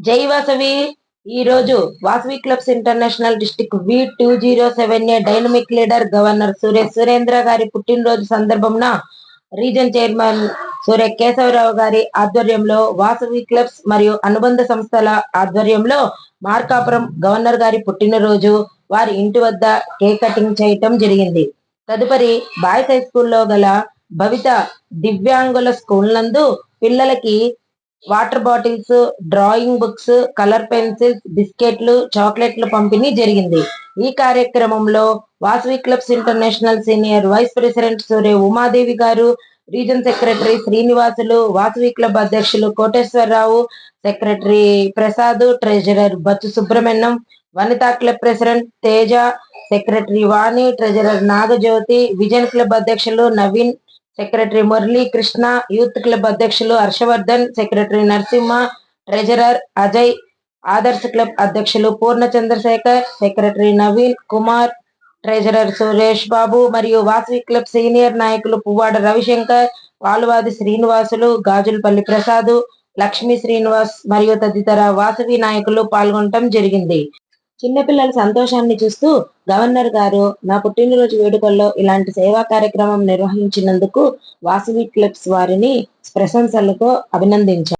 జై వాసవి. ఈ రోజు Vasavi clubs international district V207A dynamic leader governor Surendra గారి పుట్టినరోజు సందర్భంన రీజన్ చైర్మన్ సూర్య కేశవరావు గారి ఆధ్వర్యంలో వాసవి క్లబ్స్ మరియు అనుబంధ సంస్థల ఆధ్వర్యంలో మార్కాపురం గవర్నర్ గారి పుట్టినరోజు వారి ఇంటి వద్ద కేక్ కటింగ్ చేయటం జరిగింది. తదుపరి బాయ్స్ హై స్కూల్లో గల భవిత దివ్యాంగుల స్కూల్ నందు పిల్లలకి water bottles, drawing books, colour pencils, బిస్కెట్లు, చాక్లెట్లు పంపిణీ జరిగింది. ఈ కార్యక్రమంలో Vasavi clubs international senior vice president Surya Umadevi garu, region secretary Srinivasulu, Vasavi club అధ్యక్షులు Koteswararao, secretary Prasad, treasurer Bachchu Subrahmanyam, Vanitha club president Teja, secretary Vani, treasurer Nagajyothi, vision club అధ్యక్షులు Naveen, secretary Murali Krishna, youth club అధ్యక్షులు Harshavardhan, secretary Narasimha, treasurer Ajay, Adarsha club అధ్యక్షులు పూర్ణ చంద్రశేఖర్, సెక్రటరీ నవీన్ కుమార్, ట్రెజరర్ సురేష్ బాబు మరియు వాసవి క్లబ్ సీనియర్ నాయకులు పువ్వాడ రవిశంకర్, వాలువాది శ్రీనివాసులు, గాజులపల్లి ప్రసాద్, లక్ష్మీ శ్రీనివాస్ మరియు తదితర వాసవి నాయకులు పాల్గొనడం జరిగింది. చిన్నపిల్లల సంతోషాన్ని చూస్తూ గవర్నర్ గారు నా పుట్టినరోజు వేడుకల్లో ఇలాంటి సేవా కార్యక్రమం నిర్వహించినందుకు వాసవి క్లబ్స్ వారిని ప్రశంసలతో అభినందించారు.